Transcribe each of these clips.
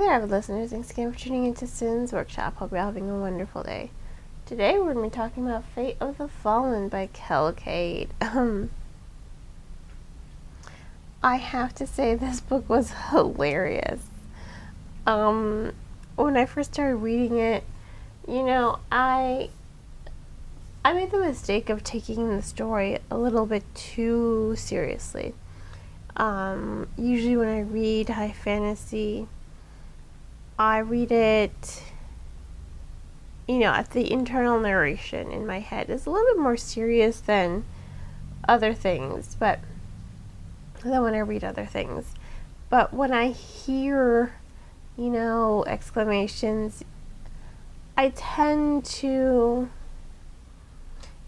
there, avid listeners. Thanks again for tuning into Sin's Workshop. Hope you're having a wonderful day. Today we're going to be talking about Fate of the Fallen by Kel Cade. I have to say this book was hilarious. When I first started reading it, I made the mistake of taking the story a little bit too seriously. Usually when I read high fantasy, I read it, at the internal narration in my head is a little bit more serious than other things, but then when I read other things. But when I hear, exclamations, I tend to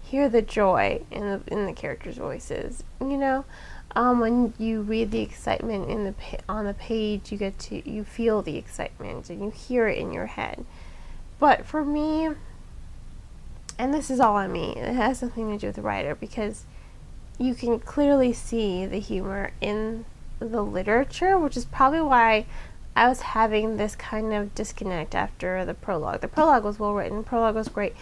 hear the joy in the characters' voices. When you read the excitement on the page, you feel the excitement and you hear it in your head. But for me, and this is all on me, it has nothing to do with the writer, because you can clearly see the humor in the literature, which is probably why I was having this kind of disconnect after the prologue. The prologue was well written, the prologue was great,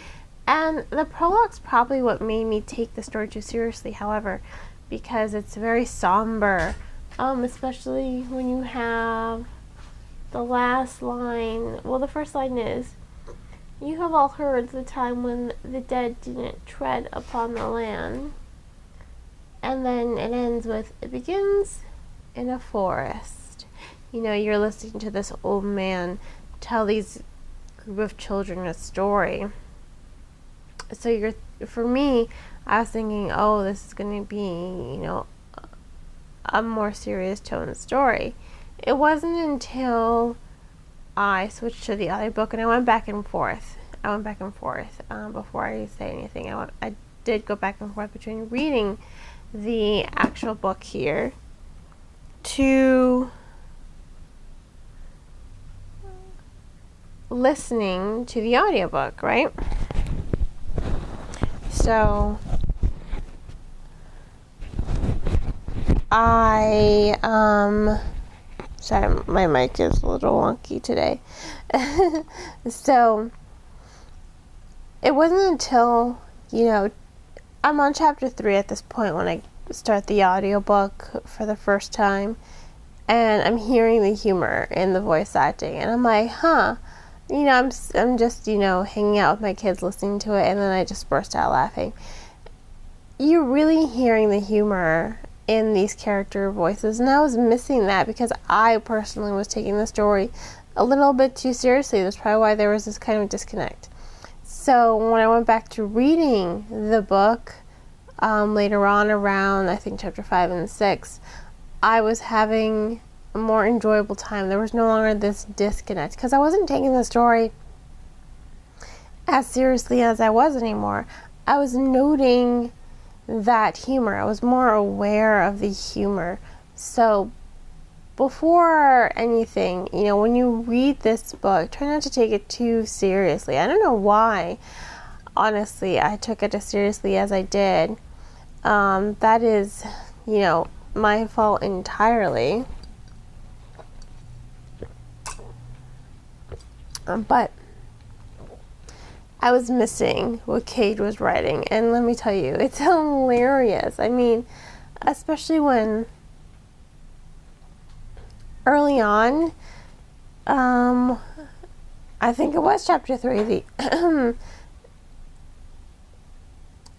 and the prologue's probably what made me take the story too seriously, however, because it's very somber, especially when you have the last line. Well, the first line is, "You have all heard the time when the dead didn't tread upon the land." And then it ends with, "It begins in a forest." You're listening to this old man tell these group of children a story. So for me, I was thinking, oh, this is going to be, a more serious tone story. It wasn't until I switched to the other book, and I went back and forth. Before I say anything. I did go back and forth between reading the actual book here to listening to the audiobook, right? So sorry, my mic is a little wonky today. So it wasn't until, I'm on chapter 3 at this point when I start the audiobook for the first time, and I'm hearing the humor in the voice acting, and I'm like, I'm just, hanging out with my kids listening to it, and then I just burst out laughing. You're really hearing the humor in these character voices, and I was missing that because I personally was taking the story a little bit too seriously. That's probably why there was this kind of disconnect. So when I went back to reading the book later on, around I think chapter 5 and 6, I was having a more enjoyable time. There was no longer this disconnect because I wasn't taking the story as seriously as I was anymore. I was noting that humor. I was more aware of the humor. So before anything, when you read this book, try not to take it too seriously. I don't know why, honestly, I took it as seriously as I did. That is, my fault entirely. But I was missing what Cade was writing, and let me tell you, it's hilarious. I mean, especially when early on, I think it was chapter 3,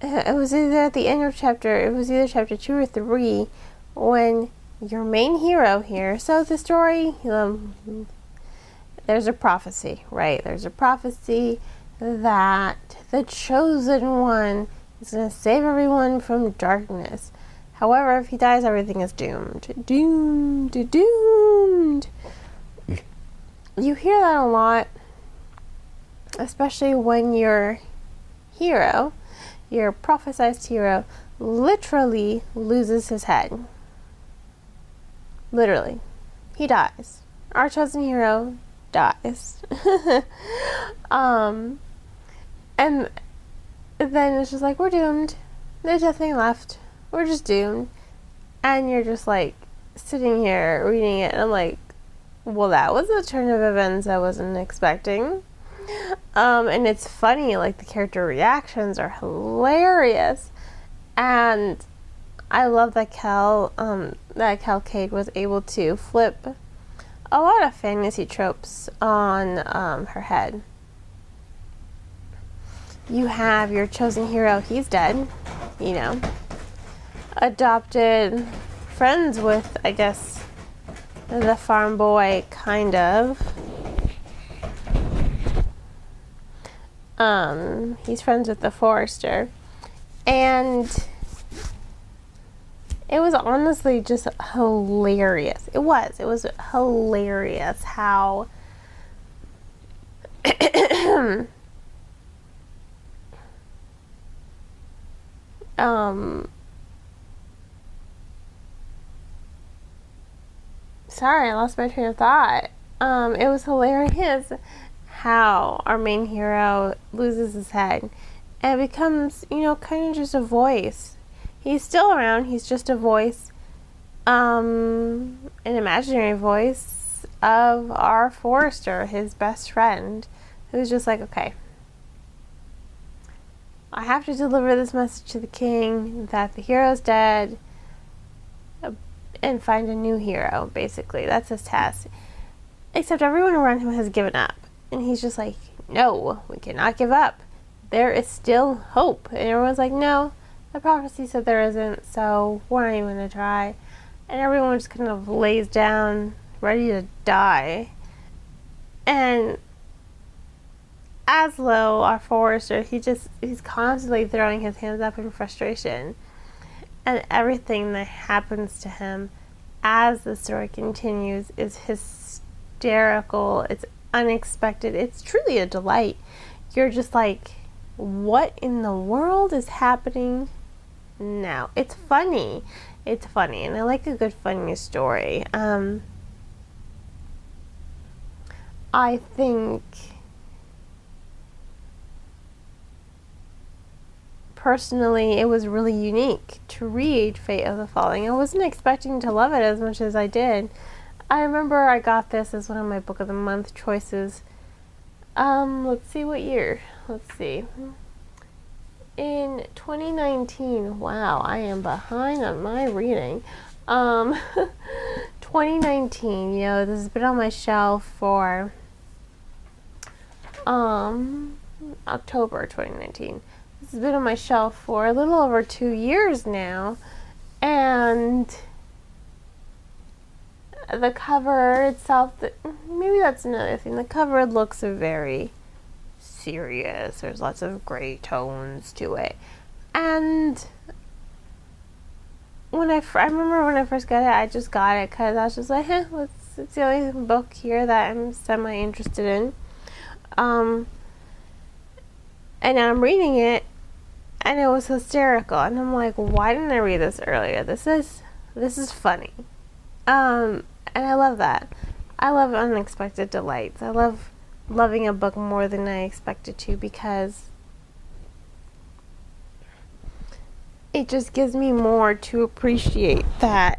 it was either at the end of it was either chapter 2 or 3, when your main hero here, so the story, there's a prophecy, right? There's a prophecy that the chosen one is going to save everyone from darkness. However, if he dies, everything is doomed. Doomed. You hear that a lot, especially when your hero, your prophesized hero, literally loses his head. Literally. He dies. Our chosen hero dies. And then it's just like, we're doomed. There's nothing left. We're just doomed. And you're just like sitting here reading it, and I'm like, Well, that was a turn of events I wasn't expecting. And it's funny, like the character reactions are hilarious. And I love that Cal Cade was able to flip a lot of fantasy tropes on her head. You have your chosen hero, he's dead, you know. Adopted, friends with, I guess, the farm boy, kind of. He's friends with the forester. And it was honestly just hilarious. It was hilarious how sorry, I lost my train of thought. It was hilarious how our main hero loses his head and becomes, kind of just a voice. He's still around, he's just a voice, an imaginary voice of our forester, his best friend, who's just like, okay, I have to deliver this message to the king that the hero's dead and find a new hero, basically. That's his task. Except everyone around him has given up. And he's just like, no, we cannot give up. There is still hope. And everyone's like, no, the prophecy said there isn't, so we're not even going to try. And everyone just kind of lays down, ready to die. And Aslo, our forester, he's constantly throwing his hands up in frustration. And everything that happens to him as the story continues is hysterical. It's unexpected. It's truly a delight. You're just like, what in the world is happening now? It's funny. It's funny, and I like a good funny story. I think personally it was really unique to read Fate of the Falling. I wasn't expecting to love it as much as I did. I remember I got this as one of my Book of the Month choices. Let's see what year. Let's see. In 2019. Wow, I am behind on my reading. 2019, this has been on my shelf for October 2019. This has been on my shelf for a little over 2 years now, and the cover itself, maybe that's another thing. The cover looks very serious. There's lots of gray tones to it. And I remember when I first got it, I just got it because I was just like, it's the only book here that I'm semi-interested in. And now I'm reading it, and it was hysterical. And I'm like, why didn't I read this earlier? This is funny. And I love that. I love unexpected delights. I love loving a book more than I expected to, because it just gives me more to appreciate that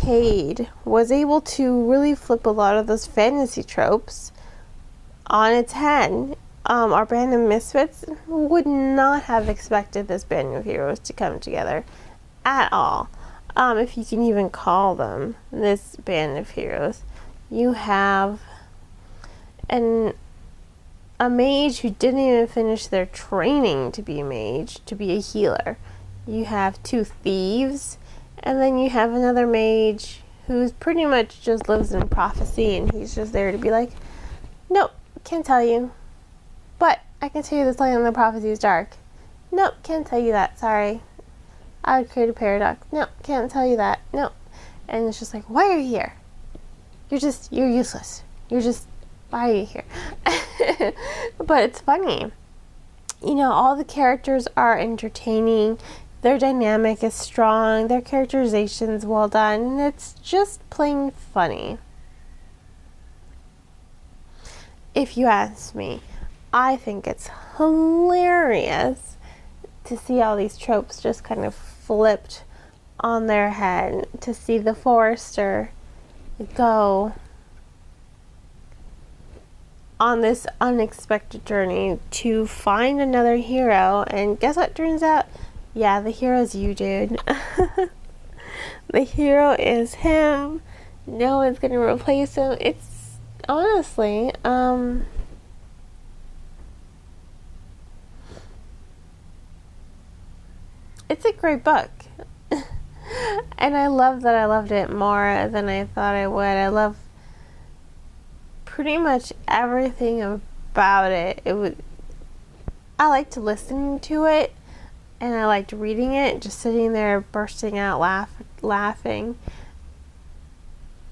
Cade was able to really flip a lot of those fantasy tropes on its head. Our band of misfits would not have expected this band of heroes to come together at all. If you can even call them this band of heroes. You have a mage who didn't even finish their training to be a mage, to be a healer. You have 2 thieves, and then you have another mage who's pretty much just lives in prophecy, and he's just there to be like, nope, can't tell you, but I can tell you this light on the prophecy is dark. Nope, can't tell you that, sorry. I would create a paradox. Nope, can't tell you that. Nope. And it's just like, why are you here? You're useless. Why are you here? But it's funny. All the characters are entertaining. Their dynamic is strong. Their characterization's well done. And it's just plain funny. If you ask me, I think it's hilarious to see all these tropes just kind of flipped on their head. To see the forester go on this unexpected journey to find another hero, and guess what turns out? Yeah, the hero's you, dude. The hero is him. No one's gonna replace him. It's honestly, it's a great book. And I love that I loved it more than I thought I would. I love pretty much everything about it. I liked listening to it, and I liked reading it, just sitting there bursting out laughing.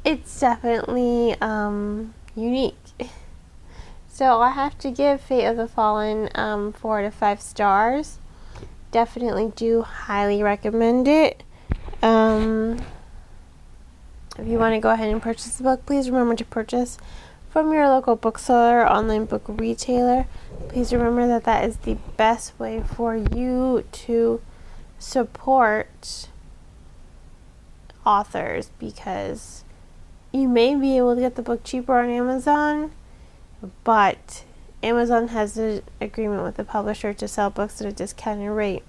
It's definitely unique. So I have to give Fate of the Fallen 4 to 5 stars. Definitely do highly recommend it. If you want to go ahead and purchase the book, please remember to purchase from your local bookseller or online book retailer. Please remember that that is the best way for you to support authors, because you may be able to get the book cheaper on Amazon, but Amazon has an agreement with the publisher to sell books at a discounted rate.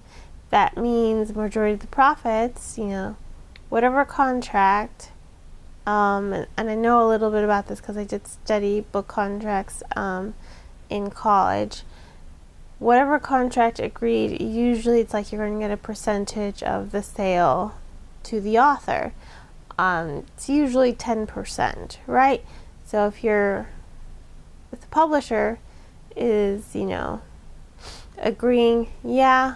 That means the majority of the profits, whatever contract, and I know a little bit about this because I did study book contracts in college. Whatever contract agreed, usually it's like you're going to get a percentage of the sale to the author. It's usually 10%, right? So if the publisher is, agreeing, yeah,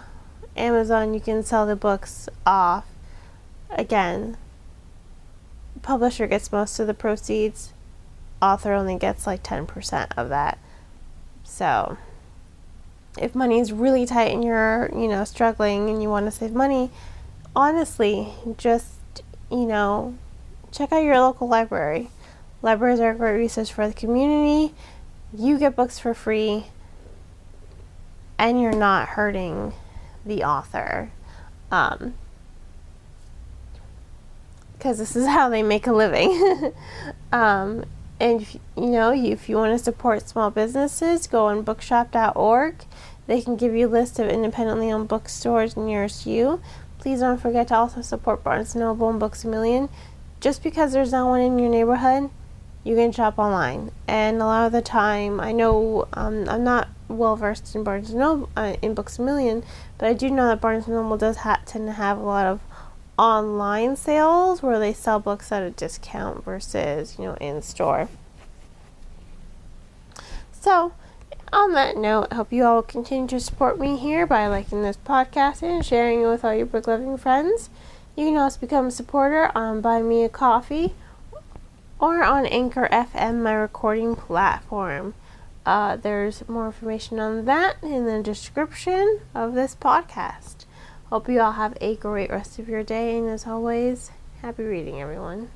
Amazon, you can sell the books off. Again, publisher gets most of the proceeds, author only gets like 10% of that. So if money is really tight and you're, struggling and you want to save money, honestly, just, check out your local library. Libraries are a great resource for the community. You get books for free, and you're not hurting the author. Because this is how they make a living. And if you want to support small businesses, go on bookshop.org. They can give you a list of independently owned bookstores nearest you. Please don't forget to also support Barnes & Noble and Books A Million. Just because there's not one in your neighborhood, you can shop online. And a lot of the time, I know I'm not well versed in Barnes & Noble, in Books A Million, but I do know that Barnes & Noble does tend to have a lot of online sales where they sell books at a discount versus, in store. So, on that note, I hope you all will continue to support me here by liking this podcast and sharing it with all your book loving friends. You can also become a supporter on Buy Me a Coffee or on Anchor FM, my recording platform. There's more information on that in the description of this podcast. Hope you all have a great rest of your day, and as always, happy reading, everyone.